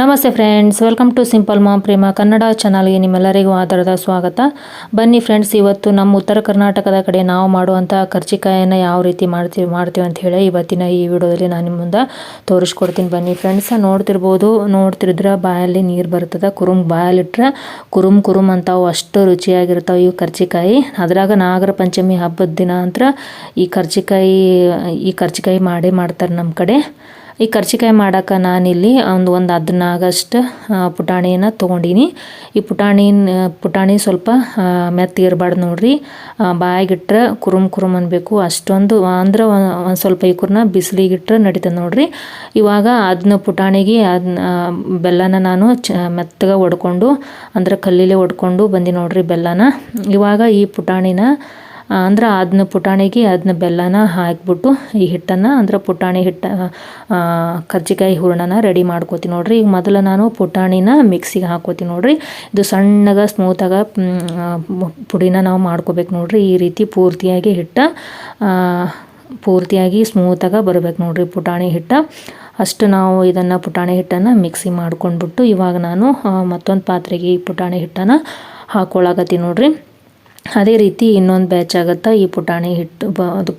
ನಮಸ್ತೆ friends, welcome to simple mom Prema Kannada ಚಾನಲ್ಗೆ ನಿಮ್ಮೆಲ್ಲರಿಗೂ ಆಧಾರದ ಸ್ವಾಗತ. ಬನ್ನಿ ಫ್ರೆಂಡ್ಸ್, ಇವತ್ತು ನಮ್ಮ ಉತ್ತರ ಕರ್ನಾಟಕದ ಕಡೆ ನಾವು ಮಾಡುವಂಥ ಕರ್ಜಿಕಾಯನ್ನು ಯಾವ ರೀತಿ ಮಾಡ್ತೀವಿ ಅಂತ ಹೇಳಿ ಇವತ್ತಿನ ಈ ವಿಡಿಯೋದಲ್ಲಿ ನಾನು ನಿಮ್ಮ ಮುಂದೆ ತೋರಿಸ್ಕೊಡ್ತೀನಿ. ಬನ್ನಿ ಫ್ರೆಂಡ್ಸ್, ನೋಡ್ತಿರಿದ್ರೆ ಬಾಯಲ್ಲಿ ನೀರು ಬರ್ತದೆ. ಬಾಯಲ್ಲಿಟ್ರೆ ಕುರುಮ್ ಅಂತಾವು, ಅಷ್ಟು ರುಚಿಯಾಗಿರ್ತಾವೆ ಇವು ಕರ್ಜಿಕಾಯಿ. ಅದ್ರಾಗ ನಾಗರ ಪಂಚಮಿ ಹಬ್ಬದ ದಿನ ಅಂತ ಈ ಕರ್ಜಿಕಾಯಿ ಮಾಡೇ ಮಾಡ್ತಾರೆ ನಮ್ಮ ಕಡೆ. ಈ ಕರ್ಜಿಕಾಯಿ ಮಾಡೋಕೆ ನಾನಿಲ್ಲಿ ಒಂದು 10 ಆಗಷ್ಟು ಪುಟಾಣಿಯನ್ನು ತೊಗೊಂಡಿನಿ. ಈ ಪುಟಾಣಿ ಸ್ವಲ್ಪ ಮೆತ್ತಗಿರಬಾರ್ದು ನೋಡ್ರಿ. ಬಾಯಿಗಿಟ್ರೆ ಕುರುಮ್ ಅನ್ಬೇಕು. ಅಷ್ಟೊಂದು ಅಂದ್ರೆ ಒಂದು ಸ್ವಲ್ಪ ಇವ್ರನ್ನ ಬಿಸಿಲಿಗಿಟ್ರೆ ನಡೀತದೆ ನೋಡ್ರಿ. ಇವಾಗ ಅದನ್ನ ಪುಟಾಣಿಗೆ ಬೆಲ್ಲನ ನಾನು ಮೆತ್ತಗೆ ಒಡ್ಕೊಂಡು, ಅಂದ್ರೆ ಕಲ್ಲಿಲೆ ಒಡ್ಕೊಂಡು ಬಂದು ನೋಡ್ರಿ ಬೆಲ್ಲನ. ಇವಾಗ ಈ ಪುಟಾಣಿನ ಅಂದ್ರೆ ಅದನ್ನ ಪುಟಾಣಿಗೆ ಅದನ್ನ ಬೆಲ್ಲನ ಹಾಕಿಬಿಟ್ಟು ಈ ಹಿಟ್ಟನ್ನು, ಅಂದ್ರೆ ಪುಟಾಣಿ ಹಿಟ್ಟು ಕರ್ಜಿಕಾಯಿ ಹೂರಣನ ರೆಡಿ ಮಾಡ್ಕೋತೀನಿ ನೋಡ್ರಿ. ಈಗ ಮೊದಲು ನಾನು ಪುಟಾಣಿನ ಮಿಕ್ಸಿಗೆ ಹಾಕೋತೀನಿ ನೋಡ್ರಿ. ಇದು ಸಣ್ಣಗೆ ಸ್ಮೂತಾಗ ಪುಡಿನ ನಾವು ಮಾಡ್ಕೋಬೇಕು ನೋಡ್ರಿ. ಈ ರೀತಿ ಪೂರ್ತಿಯಾಗಿ ಸ್ಮೂತಾಗ ಬರಬೇಕು ನೋಡ್ರಿ ಪುಟಾಣಿ ಹಿಟ್ಟು. ಅಷ್ಟು ನಾವು ಇದನ್ನು ಪುಟಾಣಿ ಹಿಟ್ಟನ್ನು ಮಿಕ್ಸಿ ಮಾಡ್ಕೊಂಡ್ಬಿಟ್ಟು ಇವಾಗ ನಾನು ಮತ್ತೊಂದು ಪಾತ್ರೆಗೆ ಈ ಪುಟಾಣಿ ಹಿಟ್ಟನ್ನು ಹಾಕ್ಕೊಳಕತ್ತೀನಿ ನೋಡ್ರಿ. ಅದೇ ರೀತಿ ಇನ್ನೊಂದು ಬ್ಯಾಚ್ ಆಗುತ್ತೆ. ಈ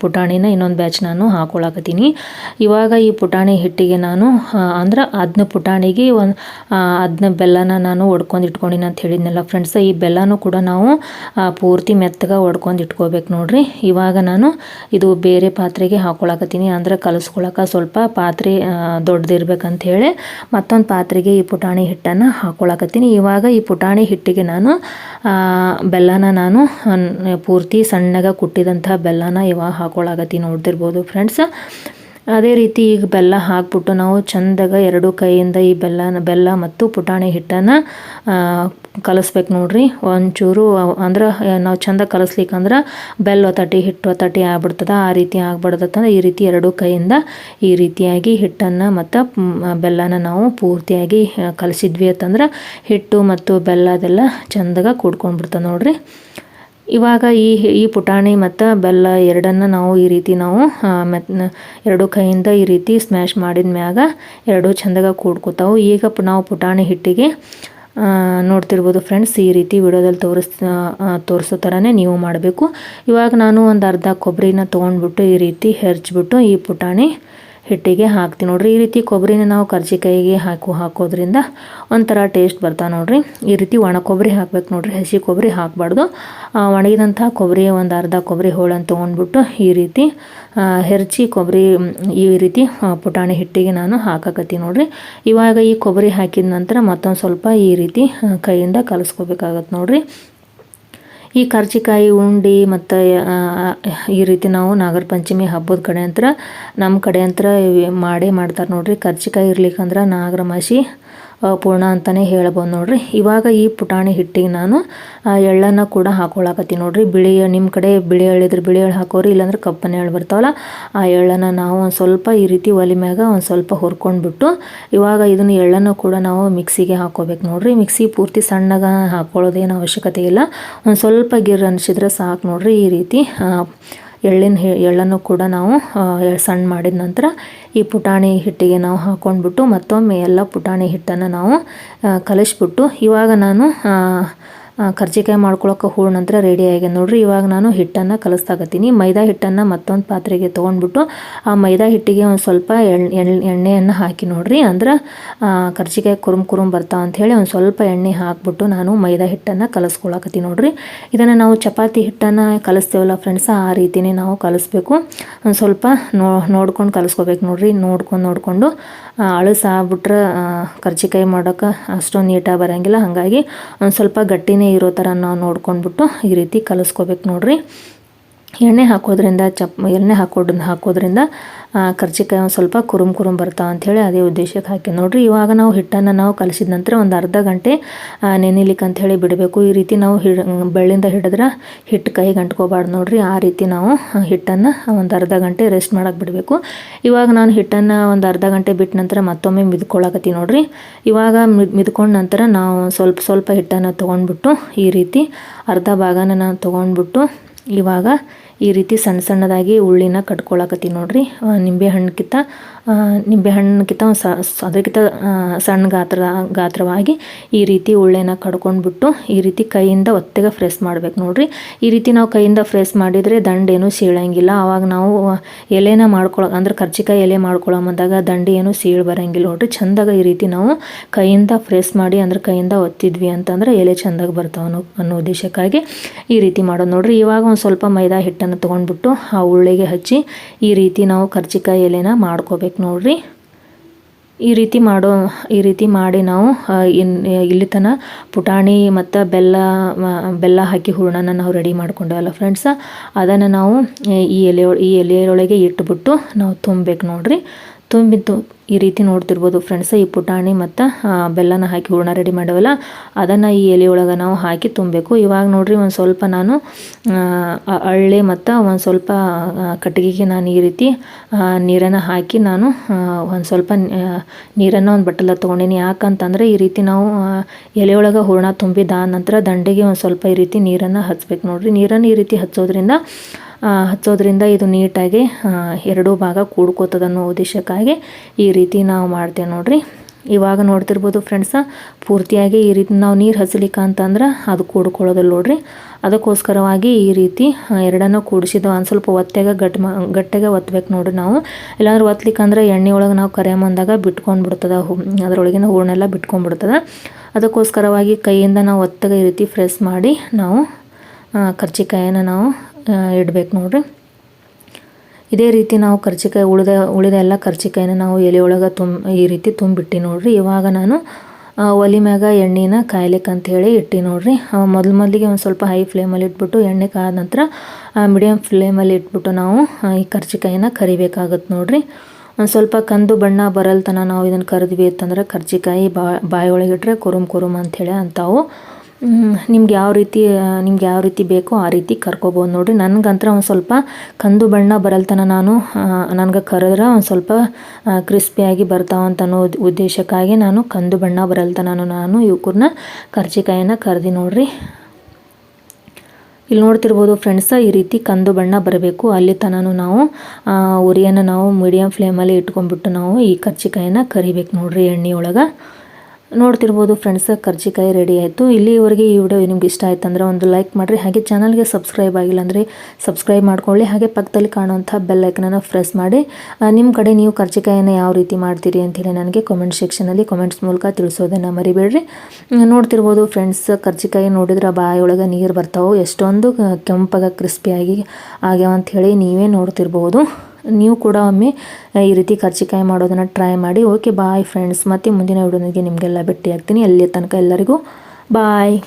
ಪುಟಾಣಿನ ಇನ್ನೊಂದು ಬ್ಯಾಚ್ ನಾನು ಹಾಕ್ಕೊಳಕತ್ತೀನಿ. ಇವಾಗ ಈ ಪುಟಾಣಿ ಹಿಟ್ಟಿಗೆ ನಾನು ಅಂದ್ರೆ ಅದನ್ನ ಪುಟಾಣಿಗೆ ಅದನ್ನ ಬೆಲ್ಲನ ನಾನು ಒಡ್ಕೊಂಡು ಇಟ್ಕೊಂಡಿನಿ ಅಂತ ಹೇಳಿದ್ನಲ್ಲ ಫ್ರೆಂಡ್ಸ್. ಈ ಬೆಲ್ಲನೂ ಕೂಡ ನಾವು ಪೂರ್ತಿ ಮೆತ್ತಗೆ ಒಡ್ಕೊಂಡು ಇಟ್ಕೋಬೇಕು ನೋಡ್ರಿ. ಇವಾಗ ನಾನು ಇದು ಬೇರೆ ಪಾತ್ರೆಗೆ ಹಾಕ್ಕೊಳಕತ್ತೀನಿ. ಅಂದ್ರೆ ಕಲಿಸ್ಕೊಳಕ್ಕೆ ಸ್ವಲ್ಪ ಪಾತ್ರೆ ದೊಡ್ಡದಿರ್ಬೇಕಂತ ಹೇಳಿ ಮತ್ತೊಂದು ಪಾತ್ರೆಗೆ ಈ ಪುಟಾಣಿ ಹಿಟ್ಟನ್ನು ಹಾಕ್ಕೊಳಕತ್ತೀನಿ. ಇವಾಗ ಈ ಪುಟಾಣಿ ಹಿಟ್ಟಿಗೆ ನಾನು ಬೆಲ್ಲನ ನಾನು ಪೂರ್ತಿ ಸಣ್ಣಗೆ ಕುಟ್ಟಿದಂಥ ಬೆಲ್ಲನ ಇವಾಗ ಹಾಕ್ಕೊಳಕತ್ತೀನಿ ನೋಡ್ತಿರ್ಬೋದು ಫ್ರೆಂಡ್ಸ್. ಅದೇ ರೀತಿ ಈಗ ಬೆಲ್ಲ ಹಾಕ್ಬಿಟ್ಟು ನಾವು ಚೆಂದಾಗ 2 ಕೈಯಿಂದ ಈ ಬೆಲ್ಲ ಮತ್ತು ಪುಟಾಣಿ ಹಿಟ್ಟನ್ನು ಕಲಿಸ್ಬೇಕು ನೋಡ್ರಿ. ಒಂಚೂರು ಅಂದ್ರೆ ನಾವು ಚೆಂದ ಕಲಿಸ್ಲಿಕ್ಕಂದ್ರೆ ಬೆಲ್ಲ ಒತ್ತಟಿ ಹಿಟ್ಟು ಒತ್ತಟಿ ಆಗ್ಬಿಡ್ತದೆ. ಆ ರೀತಿ ಆಗ್ಬಾರ್ದತ್ತಂದ್ರೆ ಈ ರೀತಿ 2 ಕೈಯಿಂದ ಈ ರೀತಿಯಾಗಿ ಹಿಟ್ಟನ್ನು ಮತ್ತು ಬೆಲ್ಲನ ನಾವು ಪೂರ್ತಿಯಾಗಿ ಕಲಿಸಿದ್ವಿ ಅಂತಂದ್ರೆ ಹಿಟ್ಟು ಮತ್ತು ಬೆಲ್ಲ ಅದೆಲ್ಲ ಚೆಂದಾಗ ಕೂಡ್ಕೊಂಡ್ಬಿಡ್ತದೆ ನೋಡ್ರಿ. ಇವಾಗ ಈ ಪುಟಾಣಿ ಮತ್ತು ಬೆಲ್ಲ ಎರಡನ್ನು ನಾವು ಈ ರೀತಿ ನಾವು 2 ಕೈಯಿಂದ ಈ ರೀತಿ ಸ್ಮ್ಯಾಶ್ ಮಾಡಿದ ಮ್ಯಾಗ 2 ಚೆಂದಾಗ ಕೂಡ್ಕೋತಾವೆ. ಈಗ ನಾವು ಪುಟಾಣಿ ಹಿಟ್ಟಿಗೆ ನೋಡ್ತಿರ್ಬೋದು ಫ್ರೆಂಡ್ಸ್, ಈ ರೀತಿ ವಿಡಿಯೋದಲ್ಲಿ ತೋರಿಸೋ ಥರನೇ ನೀವು ಮಾಡಬೇಕು. ಇವಾಗ ನಾನು ಒಂದು ಅರ್ಧ ಕೊಬ್ಬರಿನ ತೊಗೊಂಡ್ಬಿಟ್ಟು ಈ ರೀತಿ ಹೆರ್ಚ್ಬಿಟ್ಟು ಈ ಪುಟಾಣಿ ಹಿಟ್ಟಿಗೆ ಹಾಕ್ತೀನಿ ನೋಡ್ರಿ. ಈ ರೀತಿ ಕೊಬ್ಬರಿನ ನಾವು ಕರ್ಜಿಕಾಯಿಗೆ ಹಾಕೋದ್ರಿಂದ ಒಂಥರ ಟೇಸ್ಟ್ ಬರ್ತಾವೆ ನೋಡ್ರಿ. ಈ ರೀತಿ ಒಣ ಕೊಬ್ಬರಿ ಹಾಕ್ಬೇಕು ನೋಡ್ರಿ, ಹಸಿ ಕೊಬ್ಬರಿ ಹಾಕಬಾರ್ದು. ಒಣಗಿದಂಥ ಕೊಬ್ಬರಿ ಒಂದು ಅರ್ಧ ಕೊಬ್ಬರಿ ಹೋಳನ್ನು ತೊಗೊಂಡ್ಬಿಟ್ಟು ಈ ರೀತಿ ಹೆರ್ಚಿ ಕೊಬ್ಬರಿ ಈ ರೀತಿ ಪುಟಾಣಿ ಹಿಟ್ಟಿಗೆ ನಾನು ಹಾಕಕತ್ತೀನಿ ನೋಡ್ರಿ. ಇವಾಗ ಈ ಕೊಬ್ಬರಿ ಹಾಕಿದ ನಂತರ ಮತ್ತೊಂದು ಸ್ವಲ್ಪ ಈ ರೀತಿ ಕೈಯಿಂದ ಕಲಿಸ್ಕೋಬೇಕಾಗತ್ತೆ ನೋಡ್ರಿ. ಈ ಕರ್ಜಿಕಾಯಿ ಉಂಡೆ ಮತ್ತು ಈ ರೀತಿ ನಾವು ನಾಗರ ಪಂಚಮಿ ಹಬ್ಬದ ಕಡೆ ನಮ್ಮ ಕಡೆ ಮಾಡೇ ಮಾಡ್ತಾರೆ ನೋಡ್ರಿ. ಕರ್ಜಿಕಾಯಿ ಇರ್ಲಿಕ್ಕಂದ್ರೆ ನಾಗರ ಮಾಸಿ ಪೂರ್ಣ ಅಂತಲೇ ಹೇಳ್ಬೋದು ನೋಡ್ರಿ. ಇವಾಗ ಈ ಪುಟಾಣಿ ಹಿಟ್ಟಿಗೆ ನಾನು ಎಳ್ಳನ್ನು ಕೂಡ ಹಾಕ್ಕೊಳಕತ್ತೀನಿ ನೋಡ್ರಿ. ನಿಮ್ಮ ಕಡೆ ಬಿಳಿ ಎಳ್ಳಿದ್ರೆ ಬಿಳಿ ಎಳ್ಳು ಹಾಕೋರಿ, ಇಲ್ಲಾಂದ್ರೆ ಕಪ್ಪನ ಎಳ್ಳು ಬರ್ತಾವಲ್ಲ ಆ ಎಳ್ಳನ್ನು ನಾವು ಒಂದು ಸ್ವಲ್ಪ ಈ ರೀತಿ ಒಲೆ ಮ್ಯಾಗ ಒಂದು ಸ್ವಲ್ಪ ಹುರ್ಕೊಂಡ್ಬಿಟ್ಟು ಇವಾಗ ಇದನ್ನು ಎಳ್ಳನ್ನು ಕೂಡ ನಾವು ಮಿಕ್ಸಿಗೆ ಹಾಕ್ಕೋಬೇಕು ನೋಡ್ರಿ. ಮಿಕ್ಸಿ ಪೂರ್ತಿ ಸಣ್ಣಗೆ ಹಾಕ್ಕೊಳ್ಳೋದೇನು ಅವಶ್ಯಕತೆ ಇಲ್ಲ, ಒಂದು ಸ್ವಲ್ಪ ಗಿರ್ ಅನಿಸಿದ್ರೆ ಸಾಕು ನೋಡ್ರಿ. ಈ ರೀತಿ ಎಳ್ಳನ್ನು ಕೂಡ ನಾವು ಸಣ್ಣ ಮಾಡಿದ ನಂತರ ಈ ಪುಟಾಣಿ ಹಿಟ್ಟಿಗೆ ನಾವು ಹಾಕ್ಕೊಂಡ್ಬಿಟ್ಟು ಮತ್ತೊಮ್ಮೆ ಎಲ್ಲ ಪುಟಾಣಿ ಹಿಟ್ಟನ್ನು ನಾವು ಕಲಿಸ್ಬಿಟ್ಟು ಇವಾಗ ನಾನು ಕರ್ಜಿಕಾಯಿ ಮಾಡ್ಕೊಳಕ್ಕೆ ಹೂಳು ನಂತರ ರೆಡಿ ಆಗ್ಯದ ನೋಡ್ರಿ. ಇವಾಗ ನಾನು ಹಿಟ್ಟನ್ನು ಕಲಿಸ್ತಾಕತ್ತೀನಿ. ಮೈದಾ ಹಿಟ್ಟನ್ನು ಮತ್ತೊಂದು ಪಾತ್ರೆಗೆ ತೊಗೊಂಡ್ಬಿಟ್ಟು ಆ ಮೈದಾ ಹಿಟ್ಟಿಗೆ ಒಂದು ಸ್ವಲ್ಪ ಎಣ್ಣೆಯನ್ನು ಹಾಕಿ ನೋಡ್ರಿ. ಅಂದ್ರೆ ಕರ್ಜಿಕಾಯಿ ಕುರುಮ್ ಬರ್ತಾವ ಅಂಥೇಳಿ ಒಂದು ಸ್ವಲ್ಪ ಎಣ್ಣೆ ಹಾಕ್ಬಿಟ್ಟು ನಾನು ಮೈದಾ ಹಿಟ್ಟನ್ನು ಕಲಿಸ್ಕೊಳಕತ್ತೀನಿ ನೋಡ್ರಿ. ಇದನ್ನು ನಾವು ಚಪಾತಿ ಹಿಟ್ಟನ್ನು ಕಲಿಸ್ತೇವಲ್ಲ ಫ್ರೆಂಡ್ಸ್, ಆ ರೀತಿಯೇ ನಾವು ಕಲಿಸ್ಬೇಕು. ಒಂದು ಸ್ವಲ್ಪ ನೋಡ್ಕೊಂಡು ಕಲಿಸ್ಕೋಬೇಕು ನೋಡ್ರಿ. ನೋಡ್ಕೊಂಡು ಅಳಸಾಗ್ಬಿಟ್ರೆ ಕರ್ಜಿಕಾಯಿ ಮಾಡೋಕೆ ಅಷ್ಟೊಂದು ನೀಟಾಗಿ ಬರೋಂಗಿಲ್ಲ. ಹಾಗಾಗಿ ಒಂದು ಸ್ವಲ್ಪ ಗಟ್ಟಿನೇ ಇರೋ ಥರ ನಾವು ನೋಡ್ಕೊಂಡ್ಬಿಟ್ಟು ಈ ರೀತಿ ಕಲಿಸ್ಕೋಬೇಕು ನೋಡ್ರಿ. ಎಣ್ಣೆ ಹಾಕೋದ್ರಿಂದ ಕರ್ಜಿಕಾಯಿ ಒಂದು ಸ್ವಲ್ಪ ಕುರುಮ್ ಬರ್ತಾವೆ ಅಂಥೇಳಿ ಅದೇ ಉದ್ದೇಶಕ್ಕೆ ಹಾಕಿ ನೋಡ್ರಿ. ಇವಾಗ ನಾವು ಹಿಟ್ಟನ್ನು ನಾವು ಕಲಿಸಿದ ನಂತರ ಒಂದು ಅರ್ಧ ಗಂಟೆ ನೆನಿಲಿಕ್ಕೆ ಅಂಥೇಳಿ ಬಿಡಬೇಕು. ಈ ರೀತಿ ನಾವು ಬೆಳ್ಳಿಂದ ಹಿಡಿದ್ರೆ ಹಿಟ್ಟು ಕೈಗೆ ಅಂಟ್ಕೋಬಾರ್ದು ನೋಡ್ರಿ. ಆ ರೀತಿ ನಾವು ಹಿಟ್ಟನ್ನು ಒಂದು ಅರ್ಧ ಗಂಟೆ ರೆಸ್ಟ್ ಮಾಡೋಕೆ ಬಿಡಬೇಕು. ಇವಾಗ ನಾನು ಹಿಟ್ಟನ್ನು ಒಂದು ಅರ್ಧ ಗಂಟೆ ಬಿಟ್ಟ ನಂತರ ಮತ್ತೊಮ್ಮೆ ಮಿದ್ಕೊಳಕತ್ತೀನಿ ನೋಡ್ರಿ. ಇವಾಗ ಮಿದ್ಕೊಂಡ ನಂತರ ನಾವು ಸ್ವಲ್ಪ ಹಿಟ್ಟನ್ನು ತೊಗೊಂಡ್ಬಿಟ್ಟು ಈ ರೀತಿ ಅರ್ಧ ಭಾಗನ ನಾನು ತೊಗೊಂಡ್ಬಿಟ್ಟು ಇವಾಗ ಈ ರೀತಿ ಸಣ್ಣದಾಗಿ ಉಳ್ಳಿನ ಕಟ್ಕೊಳಕತ್ತೀನಿ ನೋಡ್ರಿ. ನಿಂಬೆ ಹಣ್ಣಕ್ಕಿಂತ ನಿಂಬೆಹಣ್ಣಿಗಿಂತ ಅದಕ್ಕಿಂತ ಸಣ್ಣ ಗಾತ್ರವಾಗಿ ಈ ರೀತಿ ಉಳ್ಳೆನ ಕಡ್ಕೊಂಡ್ಬಿಟ್ಟು ಈ ರೀತಿ ಕೈಯಿಂದ ಒತ್ತೆಗೆ ಫ್ರೆಸ್ ಮಾಡ್ಬೇಕು ನೋಡಿರಿ. ಈ ರೀತಿ ನಾವು ಕೈಯಿಂದ ಫ್ರೆಸ್ ಮಾಡಿದರೆ ದಂಡೇನು ಸೀಳಂಗಿಲ್ಲ. ಆವಾಗ ನಾವು ಎಲೆನ ಅಂದ್ರೆ ಕರ್ಜಿಕಾಯಿ ಎಲೆ ಮಾಡ್ಕೊಳ್ಳೋಮಂದಾಗ ದಂಡೆ ಏನು ಸೀಳು ಬರೋಂಗಿಲ್ಲ ನೋಡಿರಿ. ಚೆಂದಾಗ ಈ ರೀತಿ ನಾವು ಕೈಯಿಂದ ಫ್ರೆಸ್ ಮಾಡಿ ಅಂದ್ರೆ ಕೈಯಿಂದ ಒತ್ತಿದ್ವಿ ಅಂತಂದ್ರೆ ಎಲೆ ಚೆಂದಾಗಿ ಬರ್ತಾವ ಅನ್ನೋ ಉದ್ದೇಶಕ್ಕಾಗಿ ಈ ರೀತಿ ಮಾಡೋದು ನೋಡಿರಿ. ಇವಾಗ ಒಂದು ಸ್ವಲ್ಪ ಮೈದಾ ಹಿಟ್ಟನ್ನು ತೊಗೊಂಡ್ಬಿಟ್ಟು ಆ ಉಳ್ಳೆಗೆ ಹಚ್ಚಿ ಈ ರೀತಿ ನಾವು ಕರ್ಜಿಕಾಯಿ ಎಲೆನ ಮಾಡ್ಕೋಬೇಕು ನೋಡಿರಿ. ಈ ರೀತಿ ಮಾಡಿ ನಾವು ಇಲ್ಲಿ ತನಕ ಪುಟಾಣಿ ಮತ್ತು ಬೆಲ್ಲ ಹಾಕಿ ಹೂರಣನ ನಾವು ರೆಡಿ ಮಾಡ್ಕೊಂಡವಲ್ಲ ಫ್ರೆಂಡ್ಸ, ಅದನ್ನು ನಾವು ಈ ಎಲೆಯೊಳಗೆ ಇಟ್ಬಿಟ್ಟು ನಾವು ತುಂಬಬೇಕು ನೋಡಿರಿ. ತುಂಬಿದ್ದು ಈ ರೀತಿ ನೋಡ್ತಿರ್ಬೋದು ಫ್ರೆಂಡ್ಸ್. ಈ ಪುಟಾಣಿ ಮತ್ತು ಬೆಲ್ಲನ ಹಾಕಿ ಹೂರಣ ರೆಡಿ ಮಾಡವಲ್ಲ ಅದನ್ನು ಈ ಎಲೆಯೊಳಗೆ ನಾವು ಹಾಕಿ ತುಂಬಬೇಕು. ಇವಾಗ ನೋಡಿರಿ ಒಂದು ಸ್ವಲ್ಪ ನಾನು ಅಳ್ಳೆ ಮತ್ತು ಒಂದು ಸ್ವಲ್ಪ ಕಟ್ಟಿಗೆಗೆ ನಾನು ಈ ರೀತಿ ನೀರನ್ನು ಹಾಕಿ ನಾನು ಒಂದು ಸ್ವಲ್ಪ ನೀರನ್ನು ಒಂದು ಬಟ್ಟಲ ತೊಗೊಂಡಿನಿ. ಯಾಕಂತಂದರೆ ಈ ರೀತಿ ನಾವು ಎಲೆಯೊಳಗೆ ಹೂರಣ ತುಂಬಿದ ನಂತರ ದಂಡೆಗೆ ಒಂದು ಸ್ವಲ್ಪ ಈ ರೀತಿ ನೀರನ್ನು ಹಚ್ಬೇಕು ನೋಡಿರಿ. ನೀರನ್ನು ಈ ರೀತಿ ಹಚ್ಚೋದ್ರಿಂದ ಇದು ನೀಟಾಗಿ ಎರಡೂ ಭಾಗ ಕೂಡ್ಕೋತದ ಅನ್ನೋ ಉದ್ದೇಶಕ್ಕಾಗಿ ಈ ರೀತಿ ನಾವು ಮಾಡ್ತೇವೆ ನೋಡಿರಿ. ಇವಾಗ ನೋಡ್ತಿರ್ಬೋದು ಫ್ರೆಂಡ್ಸ, ಪೂರ್ತಿಯಾಗಿ ಈ ರೀತಿ ನಾವು ನೀರು ಹಚ್ಚಲಿಕ್ಕೆ ಅಂತಂದ್ರೆ ಅದು ಕೂಡ್ಕೊಳ್ಳೋದಿಲ್ಲ ನೋಡಿರಿ. ಅದಕ್ಕೋಸ್ಕರವಾಗಿ ಈ ರೀತಿ ಎರಡನ್ನೂ ಕೂಡಿಸಿದ ಒಂದು ಸ್ವಲ್ಪ ಗಟ್ಟಿಗೆ ಒತ್ತಬೇಕು ನೋಡಿರಿ ನಾವು. ಇಲ್ಲಾಂದ್ರೆ ಒತ್ತಲಿಕ್ಕಂದ್ರೆ ಎಣ್ಣೆ ಒಳಗೆ ನಾವು ಕರಿಯಂದಾಗ ಬಿಟ್ಕೊಂಡ್ಬಿಡ್ತದೆ, ಅದರೊಳಗಿನ ಹೂರ್ಣೆಲ್ಲ ಬಿಟ್ಕೊಂಡ್ಬಿಡ್ತದೆ. ಅದಕ್ಕೋಸ್ಕರವಾಗಿ ಕೈಯಿಂದ ನಾವು ಒತ್ತಗೆ ಈ ರೀತಿ ಫ್ರೆಸ್ ಮಾಡಿ ನಾವು ಕರ್ಜಿಕಾಯನ್ನು ನಾವು ಇಡಬೇಕು ನೋಡಿರಿ. ಇದೇ ರೀತಿ ನಾವು ಕರ್ಜಿಕಾಯಿ ಉಳಿದ ಎಲ್ಲ ಕರ್ಜಿಕಾಯಿನ ನಾವು ಎಲೆಯೊಳಗೆ ಈ ರೀತಿ ತುಂಬಿಟ್ಟು ನೋಡಿರಿ. ಇವಾಗ ನಾನು ಒಲೆ ಮ್ಯಾಗ ಎಣ್ಣೆನ ಕಾಯ್ಲಿಕ್ಕೆ ಅಂಥೇಳಿ ಇಟ್ಟು ನೋಡಿರಿ. ಮೊದಲಿಗೆ ಒಂದು ಸ್ವಲ್ಪ ಹೈ ಫ್ಲೇಮಲ್ಲಿ ಇಟ್ಬಿಟ್ಟು ಎಣ್ಣೆ ಕಾದ ನಂತರ ಮೀಡಿಯಮ್ ಫ್ಲೇಮಲ್ಲಿ ಇಟ್ಬಿಟ್ಟು ನಾವು ಈ ಕರ್ಜಿಕಾಯಿನ ಕರಿಬೇಕಾಗತ್ತೆ ನೋಡಿರಿ. ಒಂದು ಸ್ವಲ್ಪ ಕಂದು ಬಣ್ಣ ಬರಲ್ತನ ನಾವು ಇದನ್ನು ಕರೆದ್ವಿ ಅಂತಂದ್ರೆ ಕರ್ಜಿಕಾಯಿ ಬಾಯೊಳಗಿಟ್ರೆ ಕುರುಮ್ ಅಂಥೇಳಿ ಅಂತಾವು. ನಿಮ್ಗೆ ಯಾವ ರೀತಿ ಬೇಕೋ ಆ ರೀತಿ ಕರ್ಕೊಬೋದು ನೋಡಿರಿ. ನನಗಂತ್ರ ಒಂದು ಸ್ವಲ್ಪ ಕಂದು ಬಣ್ಣ ಬರಲ್ತನ ನನಗೆ ಕರೆದ್ರೆ ಒಂದು ಸ್ವಲ್ಪ ಕ್ರಿಸ್ಪಿಯಾಗಿ ಬರ್ತಾವಂತ ಅನ್ನೋ ಉದ್ದೇಶಕ್ಕಾಗಿ ನಾನು ಕಂದು ಬಣ್ಣ ಬರಲ್ತನ ನಾನು ಇವಕ್ಕೂರ್ನ ಕರ್ಜಿಕಾಯಿನ ಕರೆದಿ ನೋಡಿರಿ. ಇಲ್ಲಿ ನೋಡ್ತಿರ್ಬೋದು ಫ್ರೆಂಡ್ಸ, ಈ ರೀತಿ ಕಂದು ಬಣ್ಣ ಬರಬೇಕು. ಅಲ್ಲಿ ತನಕ ನಾವು ಉರಿಯನ್ನು ನಾವು ಮೀಡಿಯಮ್ ಫ್ಲೇಮಲ್ಲಿ ಇಟ್ಕೊಂಡ್ಬಿಟ್ಟು ನಾವು ಈ ಕರ್ಜಿಕಾಯಿನ ಕರಿಬೇಕು ನೋಡಿರಿ ಎಣ್ಣೆಯೊಳಗೆ. ನೋಡ್ತಿರ್ಬೋದು ಫ್ರೆಂಡ್ಸ್, ಕರ್ಜಿಕಾಯಿ ರೆಡಿ ಆಯಿತು. ಇಲ್ಲಿವರೆಗೆ ಈ ವಿಡಿಯೋ ನಿಮ್ಗೆ ಇಷ್ಟ ಆಯ್ತು ಅಂದರೆ ಒಂದು ಲೈಕ್ ಮಾಡಿರಿ. ಹಾಗೆ ಚಾನಲ್ಗೆ ಸಬ್ಸ್ಕ್ರೈಬ್ ಆಗಿಲ್ಲ ಅಂದರೆ ಸಬ್ಸ್ಕ್ರೈಬ್ ಮಾಡ್ಕೊಳ್ಳಿ. ಹಾಗೆ ಪಕ್ಕದಲ್ಲಿ ಕಾಣುವಂಥ ಬೆಲ್ ಐಕನನ್ನು ಪ್ರೆಸ್ ಮಾಡಿ ನಿಮ್ಮ ಕಡೆ ನೀವು ಕರ್ಜಿಕಾಯಿನ ಯಾವ ರೀತಿ ಮಾಡ್ತೀರಿ ಅಂಥೇಳಿ ನನಗೆ ಕಾಮೆಂಟ್ ಸೆಕ್ಷನಲ್ಲಿ ಕಾಮೆಂಟ್ಸ್ ಮೂಲಕ ತಿಳಿಸೋದನ್ನು ಮರಿಬೇಡ್ರಿ. ನೋಡ್ತಿರ್ಬೋದು ಫ್ರೆಂಡ್ಸ್, ಕರ್ಜಿಕಾಯಿ ನೋಡಿದ್ರೆ ಬಾಯೊಳಗೆ ನೀರು ಬರ್ತಾವೆ, ಎಷ್ಟೊಂದು ಕೆಂಪಾಗ ಕ್ರಿಸ್ಪಿಯಾಗಿ ಆಗ್ಯಾವ ಅಂಥೇಳಿ ನೀವೇ ನೋಡ್ತಿರ್ಬೋದು. ನೀವು ಕೂಡ ಒಮ್ಮೆ ಈ ರೀತಿ ಕರ್ಜಿಕಾಯಿ ಮಾಡೋದನ್ನು ಟ್ರೈ ಮಾಡಿ. Okay, bye friends. ಮತ್ತೆ ಮುಂದಿನ ವಿಡಿಯೋನಿಗೆ ನಿಮಗೆಲ್ಲ ಭೇಟಿ ಆಗ್ತೀನಿ. ಅಲ್ಲಿ ತನಕ ಎಲ್ಲರಿಗೂ ಬಾಯ್.